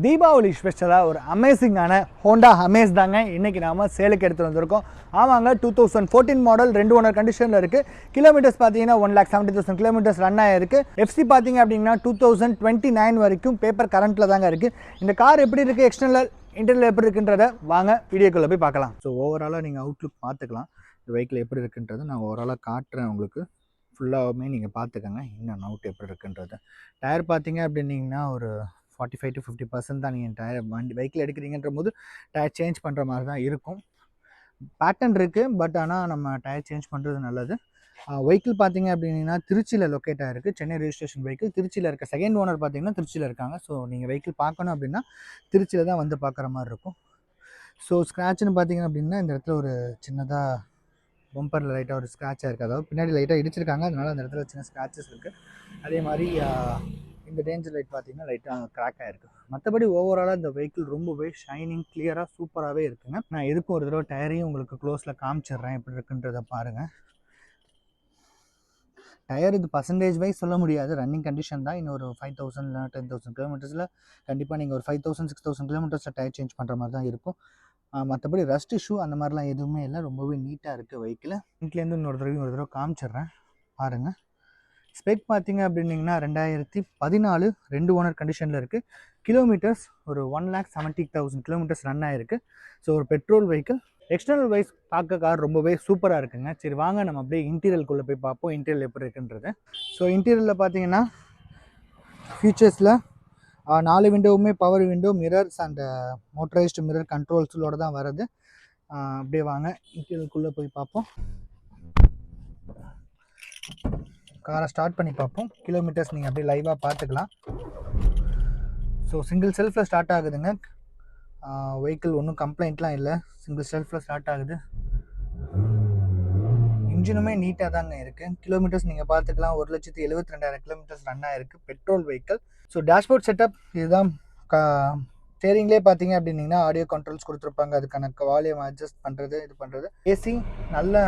தீபாவளி ஸ்பெஷலாக ஒரு அமேசிங்கான ஹோண்டா அமேஸ் தாங்க இன்றைக்கி நாம் சேலுக்கு எடுத்து வந்திருக்கோம். ஆமாங்க, 2014 மாடல் 2 ஓனர் கண்டிஷனில் இருக்குது. கிலோமீட்டர்ஸ் பார்த்தீங்கன்னா 1,70,000 கிலோமீட்டர்ஸ் ரன் ஆகிருக்கு. எஃப்சி பார்த்தீங்க அப்படின்னா 2029 வரைக்கும் பேப்பர் கரண்ட்டில் தாங்க இருக்குது. இந்த கார் எப்படி இருக்குது, எக்ஸ்டர்னல் இன்டர்னல் எப்படி இருக்குன்றதை வாங்க வீடியோக்குள்ளே போய் பார்க்கலாம். ஸோ ஓவராலாக நீங்கள் அவுட்லுக் பார்த்துக்கலாம். இந்த வெஹிக்கிள் எப்படி இருக்குன்றது நான் ஓவராலாக காட்டுறேன் உங்களுக்கு. ஃபுல்லாகவுமே நீங்கள் பார்த்துக்கோங்க இன்னும் அவுட் எப்படி இருக்குன்றது. டயர் பார்த்தீங்க அப்படின்னிங்கன்னா ஒரு 45 to 50% தான் நீங்கள் டயர் வண்டி வெஹிக்கிள் எடுக்கிறீங்கன்ற போது டயர் சேஞ்ச் பண்ணுற மாதிரி தான் இருக்கும். பேட்டர்ன் இருக்குது, பட் ஆனால் நம்ம டயர் சேஞ்ச் பண்ணுறது நல்லது. வெஹிக்கிள் பார்த்தீங்க அப்படின்னா திருச்சியில் லொக்கேட் ஆகிருக்கு. சென்னை ரெஜிஸ்ட்ரேஷன் வெஹிக்கிள் திருச்சியில் இருக்க. செகண்ட் ஓனர் பார்த்தீங்கன்னா திருச்சியில் இருக்காங்க. ஸோ நீங்கள் வெஹிக்கிள் பார்க்கணும் அப்படின்னா திருச்சியில் தான் வந்து பார்க்குற மாதிரி இருக்கும். ஸோ ஸ்க்ராட்ச்னு பார்த்தீங்க அப்படின்னா இந்த இடத்துல ஒரு சின்னதாக பம்பரில் லைட்டாக ஒரு ஸ்க்ராட்சாக இருக்குது. அதாவது பின்னாடி லைட்டாக இடிச்சிருக்காங்க, அதனால் அந்த இடத்துல சின்ன ஸ்க்ராச்சஸ் இருக்குது. அதே மாதிரி இந்த டேஞ்சர் லைட் பார்த்தீங்கன்னா லைட்டாக கிராக் ஆகிருக்கு. மற்றபடி ஓவராலாக இந்த வெஹிக்கிள் ரொம்பவே ஷைனிங் கிளியராக சூப்பராகவே இருக்குங்க. நான் எதுக்கும் ஒரு தடவை டயரையும் உங்களுக்கு க்ளோஸில் காமிச்சிடுறேன் எப்படி இருக்குன்றதை பாருங்கள். டயர் இது பர்சன்டேஜ் வைஸ் சொல்ல முடியாது, ரன்னிங் கண்டிஷன் தான். இன்னும் ஒரு 5,000 இல்லை 10,000 கிலோமீட்டர்ஸில் கண்டிப்பாக நீங்கள் ஒரு 5,000 6,000 கிலோமீட்டர்ஸில் டயர் சேஞ்ச் பண்ணுற மாதிரி தான் இருக்கும். மற்றபடி ரஸ்ட் இஷ்யூ அந்த மாதிரிலாம் எதுவுமே இல்லை, ரொம்பவே நீட்டாக இருக்குது வெஹிக்கிள். வீட்டிலேருந்து இன்னொரு தடவை காமிச்சிடுறேன் பாருங்கள். ஸ்பெக் பார்த்தீங்க அப்படின்னிங்கன்னா 2014 2 ஓனர் கண்டிஷனில் இருக்குது. கிலோமீட்டர்ஸ் ஒரு 1,70,000 கிலோமீட்டர்ஸ் ரன் ஆகிருக்கு. ஸோ ஒரு பெட்ரோல் வெஹிக்கிள். எக்ஸ்டர்னல் வைஸ் பார்க்க கார் ரொம்பவே சூப்பராக இருக்குங்க. சரி வாங்க நம்ம அப்படியே இன்டீரியலுக்குள்ளே போய் பார்ப்போம் இன்டீரியல் எப்படி இருக்குன்றது. ஸோ இன்டீரியலில் பார்த்தீங்கன்னா ஃபீச்சர்ஸில் 4 விண்டோவுமே power window, mirrors and motorised mirror கண்ட்ரோல்ஸோடு தான் வருது. அப்படியே வாங்க இன்டீரியலுக்குள்ளே போய் பார்ப்போம். காரை ஸ்டார்ட் பண்ணி பார்ப்போம். கிலோமீட்டர்ஸ் நீங்கள் அப்படியே லைவாக பார்த்துக்கலாம். ஸோ சிங்கிள் செல்ஃபில் ஸ்டார்ட் ஆகுதுங்க. வெஹிக்கிள் ஒன்றும் கம்ப்ளைண்ட்லாம் இல்லை, சிங்கிள் செல்ஃபில் ஸ்டார்ட் ஆகுது. இன்ஜினுமே நீட்டாக தாங்க இருக்குது. கிலோமீட்டர்ஸ் நீங்கள் பார்த்துக்கலாம். 1,72,000 கிலோமீட்டர்ஸ் ரன் ஆகிருக்கு. Petrol vehicle. So dashboard setup இதுதான். ஸ்டேரிங்லேயே பார்த்தீங்க அப்படின்னிங்கன்னா ஆடியோ கண்ட்ரோல்ஸ் கொடுத்துருப்பாங்க, அதுக்கான வால்யூம் அட்ஜஸ்ட் பண்ணுறது இது பண்ணுறது. ஏசி நல்ல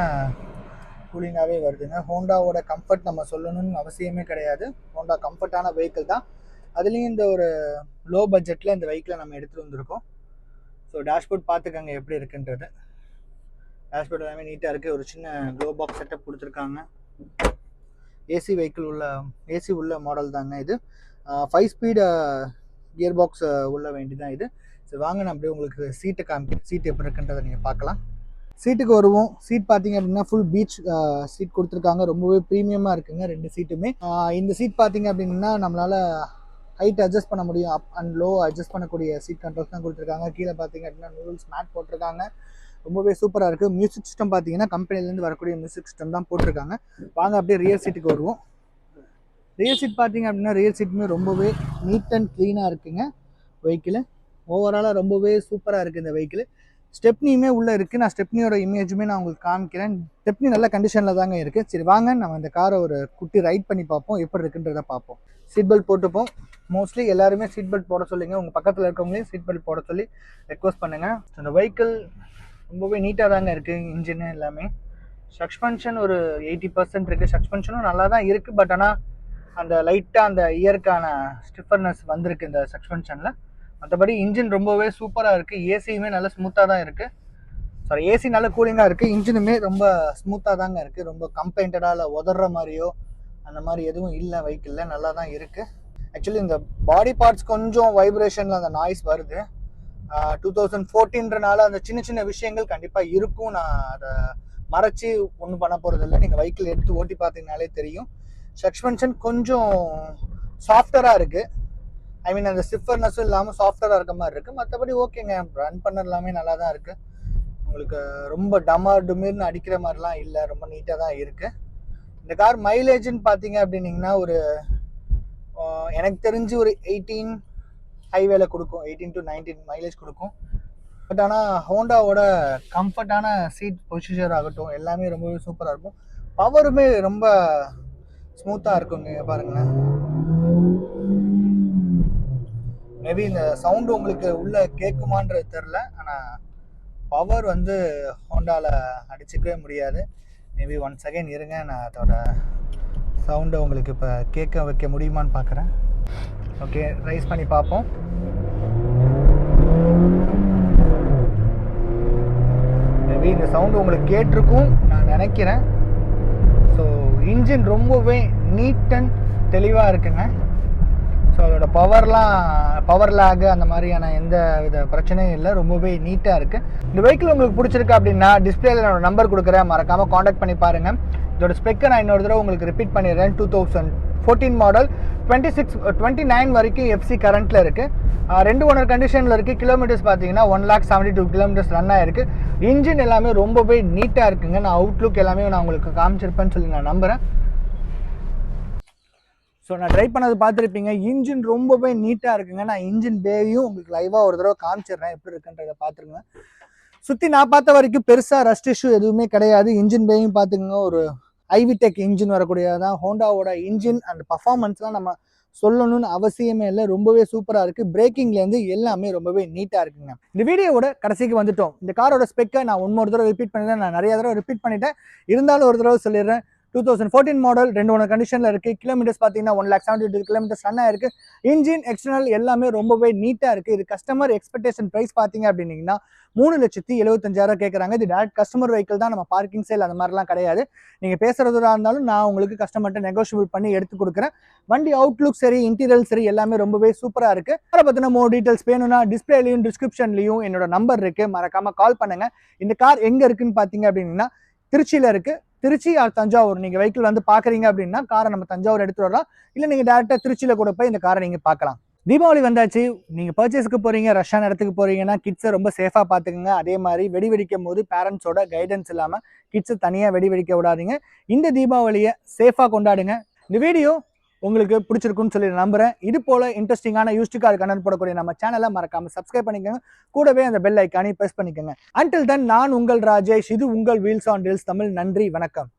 கூலிங்காகவே வருதுங்க. ஹோண்டாவோட கம்ஃபர்ட் நம்ம சொல்லணும்னு அவசியமே கிடையாது. ஹோண்டா கம்ஃபர்ட்டான வெஹிக்கிள் தான். அதுலேயும் இந்த ஒரு லோ பட்ஜெட்டில் இந்த வெஹிக்கிளை நம்ம எடுத்துகிட்டு வந்திருக்கோம். ஸோ டேஷ்போர்ட் பார்த்துக்கங்க எப்படி இருக்குன்றது. டேஷ்போர்ட் எல்லாமே நீட்டாக இருக்குது. ஒரு சின்ன க்ளோ பாக்ஸ் செட்டப் கொடுத்துருக்காங்க. ஏசி வெஹிக்கிள் ஏசி உள்ள மாடல் தாங்க இது. 5 ஸ்பீட் கியர் பாக்ஸ் உள்ள வேண்டி தான் இது. ஸோ வாங்க நான் அப்படியே உங்களுக்கு சீட்டை காமிக்கிறேன், சீட் எப்படி இருக்குன்றதை நீங்கள் பார்க்கலாம். சீட்டுக்கு வருவோம். சீட் பார்த்தீங்க அப்படின்னா ஃபுல் பீச் சீட் கொடுத்துருக்காங்க. ரொம்பவே ப்ரீமியமாக இருக்குங்க 2 சீட்டுமே. இந்த சீட் பார்த்தீங்க அப்படின்னா நம்மளால் ஹைட் அட்ஜஸ்ட் பண்ண முடியும், அப் அண்ட் லோ அட்ஜஸ்ட் பண்ணக்கூடிய சீட் கண்ட்ரோல்ஸ் தான் கொடுத்துருக்காங்க. கீழே பார்த்தீங்க அப்படின்னா நூல்ஸ் மேட் போட்டிருக்காங்க. ரொம்பவே சூப்பராக இருக்குது. மியூசிக் சிஸ்டம் பார்த்தீங்கன்னா கம்பெனிலேருந்து வரக்கூடிய மியூசிக் சிஸ்டம் தான் போட்டிருக்காங்க. வாங்க அப்படியே ரியர் சீட்டுக்கு வருவோம். ரியர் சீட் பார்த்தீங்க அப்படின்னா ரியர் சீட்டுமே ரொம்பவே நீட் அண்ட் க்ளீனாக இருக்குங்க வெஹிக்கிள். ஓவராலாக ரொம்பவே சூப்பராக இருக்குது இந்த வெஹிக்கிள். ஸ்டெப்னியுமே உள்ளே இருக்குது. நான் ஸ்டெப்னியோட இமேஜுமே நான் உங்களுக்கு காமிக்கிறேன். ஸ்டெப்னி நல்ல கண்டிஷனில் தாங்க இருக்குது. சரி வாங்க நம்ம இந்த காரை ஒரு குட்டி ரைட் பண்ணி பார்ப்போம், எப்படி இருக்குன்றதை பார்ப்போம். சீட் பெல்ட் போட்டுப்போம். மோஸ்ட்லி எல்லாருமே சீட் பெல்ட் போட சொல்லுங்கள். உங்கள் பக்கத்தில் இருக்கவங்களையும் சீட் பெல்ட் போட சொல்லி ரெக்வஸ்ட் பண்ணுங்கள். இந்த வெஹிக்கிள் ரொம்பவே நீட்டாக தாங்க இருக்குது. இன்ஜின் எல்லாமே. சஸ்பென்ஷன் ஒரு 80% இருக்குது. சஸ்பென்ஷனும் நல்லா தான் இருக்குது, பட் ஆனால் அந்த லைட்டாக அந்த இயற்கான ஸ்டிஃபர்னஸ் வந்திருக்கு இந்த சஸ்பென்ஷனில். மற்றபடி இன்ஜின் ரொம்பவே சூப்பராக இருக்குது. ஏசியுமே நல்லா ஸ்மூத்தாக தான் இருக்குது. சாரி, ஏசி நல்ல கூலிங்காக இருக்குது. இன்ஜினுமே ரொம்ப ஸ்மூத்தாக தாங்க இருக்குது. ரொம்ப கம்ப்ளைண்டடாக இல்லை உதற மாதிரியோ அந்த மாதிரி எதுவும் இல்லை வெஹிக்கிளில், நல்லா தான் இருக்குது. ஆக்சுவலி இந்த பாடி பார்ட்ஸ் கொஞ்சம் வைப்ரேஷனில் அந்த நாய்ஸ் வருது. 2014ன்றனால அந்த சின்ன சின்ன விஷயங்கள் கண்டிப்பாக இருக்கும். நான் அதை மறைச்சி ஒன்றும் பண்ண போகிறது இல்லை. நீங்கள் வெஹிக்கிள் எடுத்து ஓட்டி பார்த்தீங்கனாலே தெரியும். சஸ்பென்ஷன் கொஞ்சம் சாஃப்டராக இருக்குது. ஐ மீன் அந்த ஸ்டிஃபர்னஸும் இல்லாமல் சாஃப்டராக இருக்க மாதிரி இருக்குது. மற்றபடி ஓகேங்க, ரன் பண்ண எல்லாமே நல்லா தான் இருக்குது. உங்களுக்கு ரொம்ப டமார்டுமிர்னு அடிக்கிற மாதிரிலாம் இல்லை, ரொம்ப நீட்டாக தான் இருக்குது. இந்த கார் மைலேஜ்னு பார்த்தீங்க அப்படின்னிங்கன்னா ஒரு எனக்கு தெரிஞ்சு ஒரு 18 ஹைவேல கொடுக்கும். 18 to 19 மைலேஜ் கொடுக்கும். பட் ஆனால் ஹோண்டாவோட கம்ஃபர்ட்டான சீட் பொசிஷன் ஆகட்டும் எல்லாமே ரொம்பவே சூப்பராக இருக்கும். பவருமே ரொம்ப ஸ்மூத்தாக இருக்குங்க. பாருங்களேன், மேபி இந்த சவுண்டு உங்களுக்கு உள்ளே கேட்குமான்றது தெரில, ஆனால் பவர் வந்து ஹோண்டாவில் அடிச்சுக்கவே முடியாது. மேபி 1 செகண்ட் இருங்க, நான் அதோட சவுண்டை உங்களுக்கு இப்போ கேட்க வைக்க முடியுமான்னு பார்க்குறேன். ஓகே, ரைஸ் பண்ணி பார்ப்போம். சவுண்டு உங்களுக்கு கேட்டிருக்கும் நான் நினைக்கிறேன். ஸோ இன்ஜின் ரொம்பவே நீட் அண்ட் தெளிவாக இருக்குங்க. ஸோ அதோட பவர் லேகு அந்த மாதிரியான எந்த வித பிரச்சனையும் இல்லை, ரொம்பவே நீட்டாக இருக்குது. இந்த வெஹிக்கிள் உங்களுக்கு பிடிச்சிருக்கு அப்படின்னா டிஸ்பிளேல என்னோட நம்பர் கொடுக்குறேன், மறக்காமல் காண்டாக்ட் பண்ணி பாருங்கள். இதோட ஸ்பெக்கை நான் இன்னொரு தடவை உங்களுக்கு ரிப்பீட் பண்ணிடுறேன். 2014 மாடல், 29 வரைக்கும் எஃப்சி கரண்ட்டில் இருக்குது. 2 ஓனர் கண்டிஷனில் இருக்குது. கிலோமீட்டர்ஸ் பார்த்தீங்கன்னா 1,72 கிலோமீட்டர்ஸ் ரன் ஆகிருக்கு. இன்ஜின் எல்லாமே ரொம்பவே நீட்டாக இருக்குங்க. நான் அவுட்லுக் எல்லாமே நான் உங்களுக்கு காமிச்சிருப்பேன்னு சொல்லி நான் நம்புகிறேன். ஸோ நான் ட்ரை பண்ணது பார்த்துருப்பீங்க. இன்ஜின் ரொம்பவே நீட்டாக இருக்குங்க. நான் இன்ஜின் பேயும் உங்களுக்கு லைவாக ஒரு தடவை காமிச்சிடுறேன், எப்படி இருக்குன்றதை பார்த்துருங்க. சுற்றி நான் பார்த்த வரைக்கும் பெருசாக ரஸ்ட் இஷ்யூ எதுவுமே கிடையாது. இன்ஜின் பேயும் பார்த்துக்குங்க, ஒரு ஐவிடெக் இன்ஜின் வரக்கூடியதான். ஹோண்டாவோட இன்ஜின் அண்ட் பர்ஃபார்மன்ஸ்லாம் நம்ம சொல்லணும்னு அவசியமே இல்லை, ரொம்பவே சூப்பராக இருக்குது. பிரேக்கிங்லேருந்து எல்லாமே ரொம்பவே நீட்டாக இருக்குங்க. இந்த வீடியோவோட கடைசிக்கு வந்துட்டோம். இந்த காரோட ஸ்பெக்கை நான் ஒரு தடவை ரிப்பீட் பண்ணிட்டேன், நான் நிறைய தடவை ரிப்பீட் பண்ணிட்டேன், இருந்தாலும் ஒரு தடவை சொல்லிடுறேன். 2014 மாடல், 2 ஓனர் கண்டிஷனில் இருக்குது. கிலோமீட்டர்ஸ் பார்த்தீங்கன்னா 1,72 கிலோமீட்டர்ஸ் ரன் ஆயிருக்கு. இன்ஜின் எக்ஸ்டர்னல் எல்லாமே ரொம்பவே நீட்டாக இருக்குது. இது கஸ்டமர் எக்ஸ்பெக்டேஷன் ப்ரைஸ் பார்த்தீங்க அப்படின்னீங்கன்னா 3,75,000 கேட்குறாங்க. இது டேரக்ட் கஸ்டமர் வெஹிக்கிள் தான், நம்ம பார்க்கிங் சேல் அந்த மாதிரிலாம் கிடையாது. நீங்கள் பேசுகிறதா இருந்தாலும் நான் உங்களுக்கு கஸ்டமர்கிட்ட நெகோஷியபிள் பண்ணி எடுத்து கொடுக்குறேன். வண்டி அவுட்லுக் சரி, இன்டீரியல் சரி, எல்லாமே ரொம்பவே சூப்பராக இருக்குது. அதை பற்றின மோர் டீட்டெயில்ஸ் வேணும்னா டிஸ்பிளேலையும் டிஸ்கிரிப்ஷன்லையும் என்னோட நம்பர் இருக்குது, மறக்காமல் கால் பண்ணுங்கள். இந்த கார் எங்கே இருக்குன்னு பார்த்தீங்க அப்படின்னா திருச்சியில் இருக்குது. திருச்சி ஆர் தஞ்சாவூர் நீங்கள் வெஹிக்கிள் வந்து பார்க்குறீங்க அப்படின்னா காரை நம்ம தஞ்சாவூர் எடுத்துகிட்டு வரலாம், இல்லை நீங்கள் டேரெக்டாக திருச்சியில் கூட போய் இந்த காரை நீங்கள் பார்க்கலாம். தீபாவளி வந்தாச்சு, நீங்கள் பர்ச்சேஸ்க்கு போகிறீங்க, ரஷ்ஷான இடத்துக்கு போகிறீங்கன்னா கிட்ஸை ரொம்ப சேஃபாக பார்த்துக்குங்க. அதே மாதிரி வெடி வெடிக்கும் போது பேரண்ட்ஸோட கைடன்ஸ் இல்லாமல் கிட்ஸை தனியாக வெடி வெடிக்க விடாதீங்க. இந்த தீபாவளியை சேஃபாக கொண்டாடுங்க. இந்த வீடியோ உங்களுக்கு பிடிச்சிருக்குன்னு சொல்லி நம்புறேன். இது போல இன்ட்ரெஸ்டிங்கான யூஸ்டு கார் கண்டென்ட் போடக்கூடிய நம்ம சேனலை மறக்காம சப்ஸ்கிரைப் பண்ணிக்கோங்க. கூடவே அந்த பெல் ஐக்கானை பிரஸ் பண்ணிக்கோங்க. அன்டில் தென், நான் உங்கள் ராஜேஷ். இது உங்கள் வீல்ஸ் ஆன் டீல்ஸ் தமிழ். நன்றி, வணக்கம்.